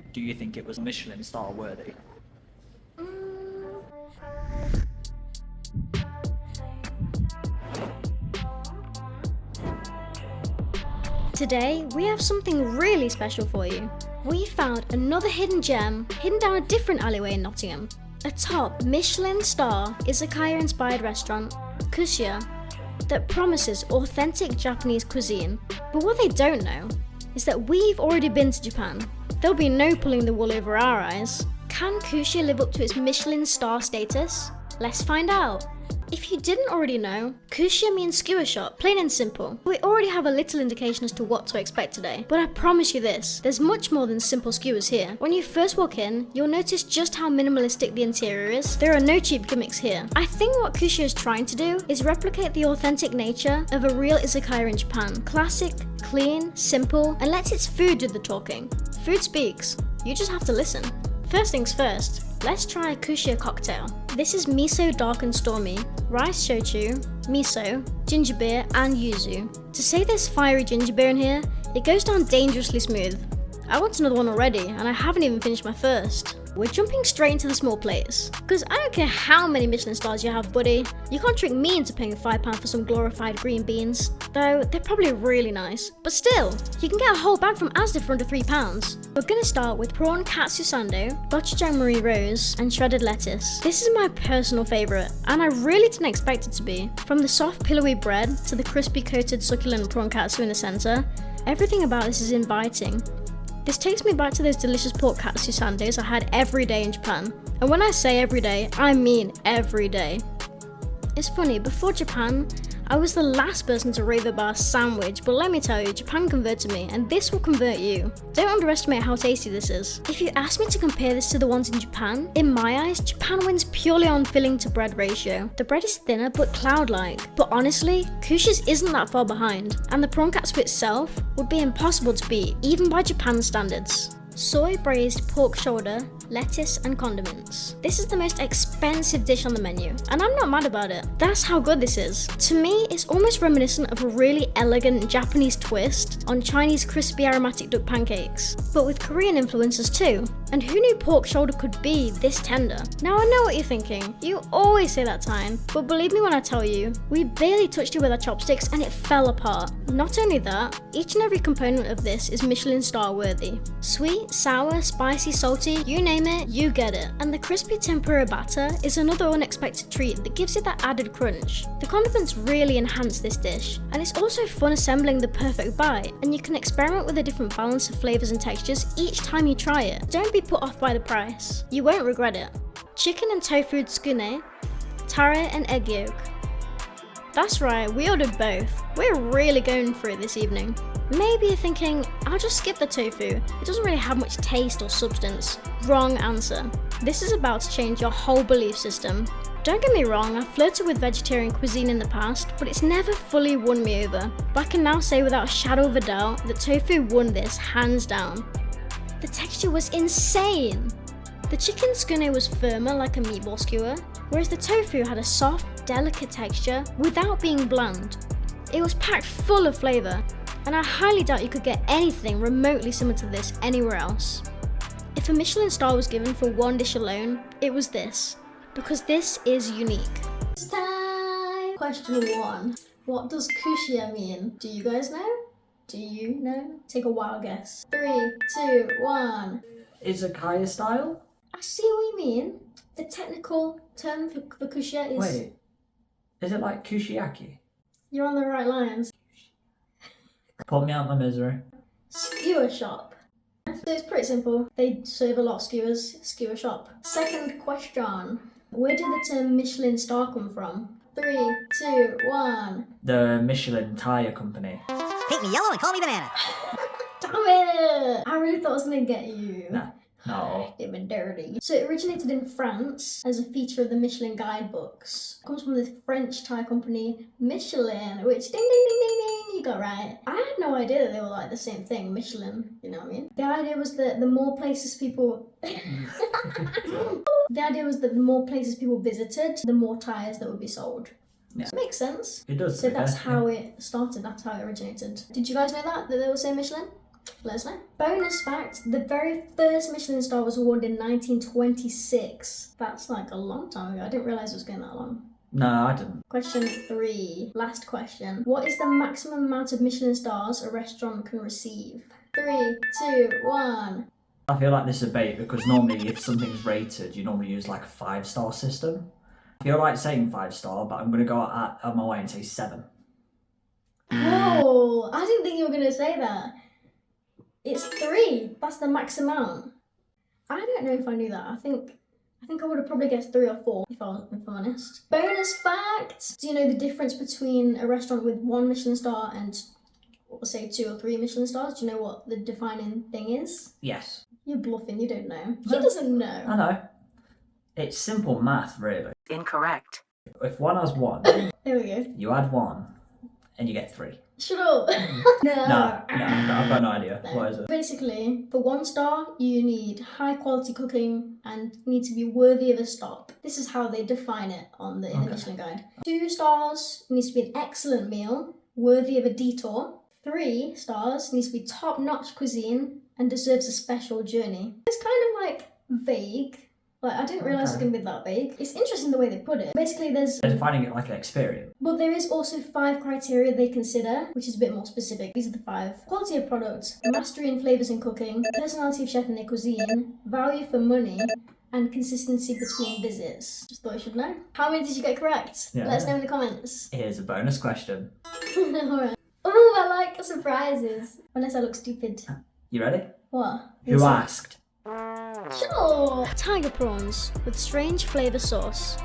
Do you think it was Michelin star worthy? Today, we have something really special for you. We found another hidden gem hidden down a different alleyway in Nottingham. A top Michelin star Izakaya-inspired restaurant, Kushi-Ya, that promises authentic Japanese cuisine. But what they don't know is that we've already been to Japan. There'll be no pulling the wool over our eyes. Can Kushi-Ya live up to its Michelin star status? Let's find out. If you didn't already know, Kushi-Ya means skewer shop, plain and simple. We already have a little indication as to what to expect today, but I promise you this, there's much more than simple skewers here. When you first walk in, you'll notice just how minimalistic the interior is. There are no cheap gimmicks here. I think what Kushi-Ya is trying to do is replicate the authentic nature of a real izakaya in Japan. Classic, clean, simple, and lets its food do the talking. Food speaks, you just have to listen. First things first, let's try a Kushi-Ya cocktail. This is miso dark and stormy, rice shochu, miso, ginger beer and yuzu. To say there's fiery ginger beer in here, it goes down dangerously smooth. I want another one already and I haven't even finished my first. We're jumping straight into the small plates, because I don't care how many Michelin stars you have, buddy. You can't trick me into paying £5 for some glorified green beans, though they're probably really nice. But still, you can get a whole bag from Asda for under £3. We're gonna start with prawn Katsu Sando, gochujang Marie Rose, and shredded lettuce. This is my personal favourite, and I really didn't expect it to be. From the soft pillowy bread to the crispy coated succulent prawn katsu in the centre, everything about this is inviting. This takes me back to those delicious pork katsu sandos I had every day in Japan. And when I say every day, I mean every day. It's funny, before Japan, I was the last person to rave about a sandwich, but let me tell you, Japan converted me, and this will convert you. Don't underestimate how tasty this is. If you ask me to compare this to the ones in Japan, in my eyes, Japan wins purely on filling to bread ratio. The bread is thinner but cloud-like, but honestly, Kushi-Ya's isn't that far behind, and the prawn katsu itself would be impossible to beat, even by Japan's standards. Soy braised pork shoulder, lettuce and condiments. This is the most expensive dish on the menu, and I'm not mad about it. That's how good this is. To me, it's almost reminiscent of a really elegant Japanese twist on Chinese crispy aromatic duck pancakes, but with Korean influences too. And who knew pork shoulder could be this tender? Now I know what you're thinking. You always say that, Tyne, but believe me when I tell you, we barely touched it with our chopsticks and it fell apart. Not only that, each and every component of this is Michelin star worthy. Sweet, sour, spicy, salty, you name it, you get it. And the crispy tempura batter is another unexpected treat that gives it that added crunch. The condiments really enhance this dish, and it's also fun assembling the perfect bite, and you can experiment with a different balance of flavours and textures each time you try it. Don't be put off by the price. You won't regret it. Chicken and tofu tsukune, tare and egg yolk. That's right, we ordered both. We're really going for it this evening. Maybe you're thinking, I'll just skip the tofu. It doesn't really have much taste or substance. Wrong answer. This is about to change your whole belief system. Don't get me wrong, I've flirted with vegetarian cuisine in the past, but it's never fully won me over. But I can now say without a shadow of a doubt that tofu won this hands down. The texture was insane. The chicken tsukune was firmer like a meatball skewer, whereas the tofu had a soft, delicate texture without being bland. It was packed full of flavour, and I highly doubt you could get anything remotely similar to this anywhere else. If a Michelin star was given for one dish alone, it was this, because this is unique. It's time! Question 1. What does Kushi-Ya mean? Do you guys know? Do you know? Take a wild guess. 3, 2, 1. Izakaya style? I see what you mean. The technical term for Kushi-Ya is... Wait, is it like kushiyaki? You're on the right lines. Pull me out my misery. Skewer shop. So it's pretty simple. They serve a lot of skewers. Skewer shop. Second question. Where did the term Michelin star come from? 3, 2, 1. The Michelin tire company. Paint me yellow and call me banana. Damn it! I really thought I was gonna get you. Nah. No. They've been dirty. So it originated in France as a feature of the Michelin guidebooks. It comes from the French tire company Michelin, which ding ding ding ding ding, you got right. I had no idea that they were like the same thing, Michelin, you know what I mean? The idea was that the more places people visited, the more tires that would be sold. Yeah. So it makes sense. It does. So that's how it started, that's how it originated. Did you guys know that they were saying Michelin? Let us know. Bonus fact, the very first Michelin star was awarded in 1926. That's like a long time ago. I didn't realise it was going that long. No, I didn't. Question 3. Last question. What is the maximum amount of Michelin stars a restaurant can receive? 3, 2, 1. I feel like this is a bait because normally if something's rated, you normally use like a 5-star system. I feel like saying 5-star, but I'm going to go out of my way and say 7. Whoa, I didn't think you were going to say that. It's 3. That's the max amount. I don't know if I knew that. I think I would have probably guessed 3 or 4 if I'm honest. Bonus fact! Do you know the difference between a restaurant with 1 Michelin star and, say, 2 or 3 Michelin stars? Do you know what the defining thing is? Yes. You're bluffing, you don't know. He doesn't know. I know. It's simple math, really. Incorrect. If one has 1, There we go. you add 1, and you get 3. Shut up. No, I've got no idea. No. What is it? Basically, for 1 star, you need high quality cooking and need to be worthy of a stop. This is how they define it in the Michelin guide. 2 stars needs to be an excellent meal, worthy of a detour. 3 stars needs to be top-notch cuisine and deserves a special journey. It's kind of like vague. Like, I didn't realise it was going to be that vague. It's interesting the way they put it. Basically, They're defining it like an experience. But there is also 5 criteria they consider, which is a bit more specific. These are the 5. Quality of product, mastery in flavours and cooking, personality of chef and their cuisine, value for money, and consistency between visits. Just thought you should know. How many did you get correct? Yeah. Let us know in the comments. Here's a bonus question. Alright. Oh, I like surprises. Unless I look stupid. You ready? What? Who asked? Sure. Tiger prawns with strange flavour sauce.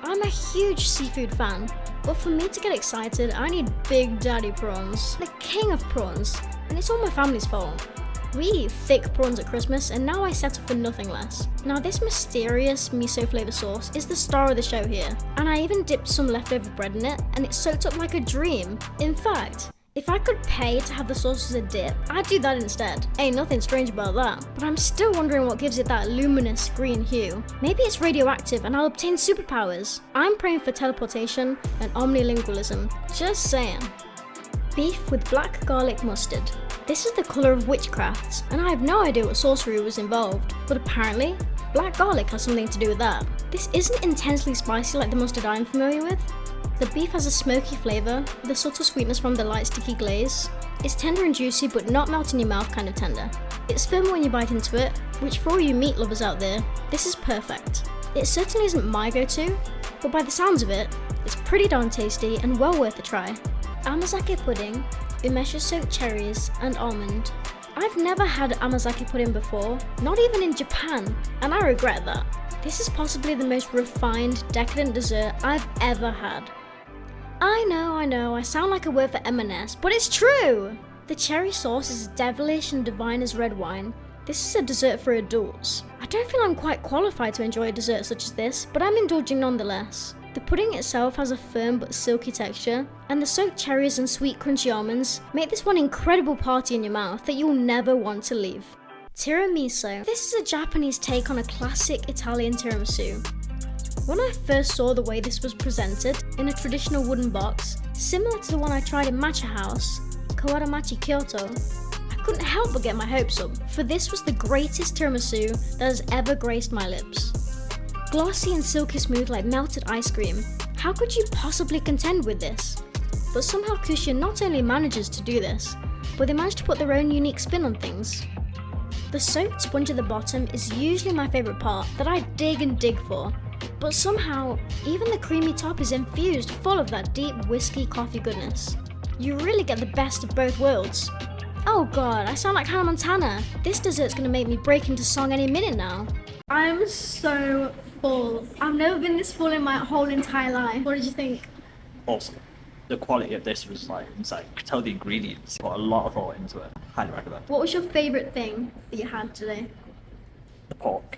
I'm a huge seafood fan, but for me to get excited, I need Big Daddy prawns, the king of prawns, and it's all my family's fault. We eat thick prawns at Christmas, and now I settle for nothing less. Now this mysterious miso flavour sauce is the star of the show here, and I even dipped some leftover bread in it, and it soaked up like a dream. In fact, if I could pay to have the sauce as a dip, I'd do that instead. Ain't nothing strange about that. But I'm still wondering what gives it that luminous green hue. Maybe it's radioactive and I'll obtain superpowers. I'm praying for teleportation and omnilingualism. Just saying. Beef with black garlic mustard. This is the colour of witchcraft, and I have no idea what sorcery was involved, but apparently, black garlic has something to do with that. This isn't intensely spicy like the mustard I'm familiar with. The beef has a smoky flavour with a subtle sweetness from the light sticky glaze. It's tender and juicy but not melt in your mouth kind of tender. It's firm when you bite into it, which for all you meat lovers out there, this is perfect. It certainly isn't my go-to, but by the sounds of it, it's pretty darn tasty and well worth a try. Amazake pudding, umeshu soaked cherries and almond. I've never had Amazake pudding before, not even in Japan, and I regret that. This is possibly the most refined, decadent dessert I've ever had. I know, I sound like a word for M&S, but it's true! The cherry sauce is as devilish and divine as red wine. This is a dessert for adults. I don't feel I'm quite qualified to enjoy a dessert such as this, but I'm indulging nonetheless. The pudding itself has a firm but silky texture, and the soaked cherries and sweet crunchy almonds make this one incredible party in your mouth that you'll never want to leave. Tira-miso. This is a Japanese take on a classic Italian tiramisu. When I first saw the way this was presented in a traditional wooden box, similar to the one I tried in Macho House, Kawaramachi, Kyoto, I couldn't help but get my hopes up, for this was the greatest tiramisu that has ever graced my lips. Glossy and silky smooth like melted ice cream. How could you possibly contend with this? But somehow Cushy-Ya not only manages to do this, but they manage to put their own unique spin on things. The soaked sponge at the bottom is usually my favourite part that I dig and dig for, but somehow even the creamy top is infused full of that deep whiskey coffee goodness. You really get the best of both worlds. Oh god, I sound like Hannah Montana. This dessert's gonna make me break into song any minute now. I'm so full. I've never been this full in my whole entire life. What did you think? Awesome. The quality of this was like insane. You could tell the ingredients put a lot of thought into it. Highly recommend. What was your favourite thing that you had today? The pork.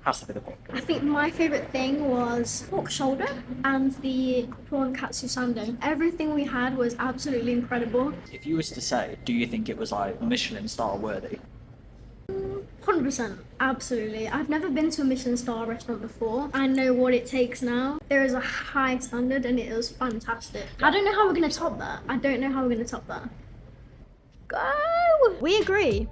Has to be the pork. I think my favourite thing was pork shoulder and the prawn Katsu Sando. Everything we had was absolutely incredible. If you was to say, do you think it was like Michelin star worthy? 100%, absolutely. I've never been to a Michelin star restaurant before. I know what it takes now. There is a high standard and it was fantastic. I don't know how we're going to top that. Woo! We agree.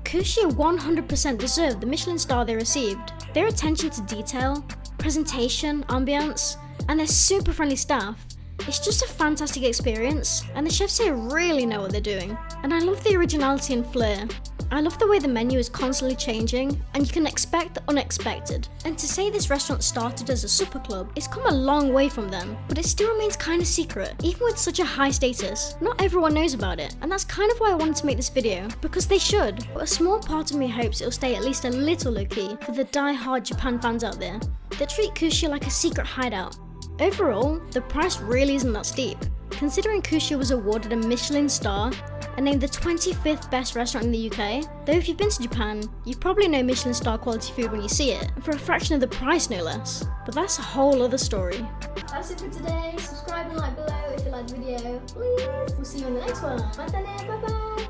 Kushi-Ya 100% deserved the Michelin star they received. Their attention to detail, presentation, ambience, and their super friendly staff. It's just a fantastic experience, and the chefs here really know what they're doing. And I love the originality and flair. I love the way the menu is constantly changing, and you can expect the unexpected. And to say this restaurant started as a supper club, it's come a long way from them, but it still remains kind of secret, even with such a high status. Not everyone knows about it, and that's kind of why I wanted to make this video, because they should, but a small part of me hopes it'll stay at least a little low-key for the die-hard Japan fans out there that treat Kushi-Ya like a secret hideout. Overall, the price really isn't that steep, considering Kushi-Ya was awarded a Michelin star and named the 25th best restaurant in the UK. Though if you've been to Japan, you probably know Michelin star quality food when you see it, and for a fraction of the price no less. But that's a whole other story. That's it for today. Subscribe and like below if you liked the video, please. We'll see you in the next one. Bye bye.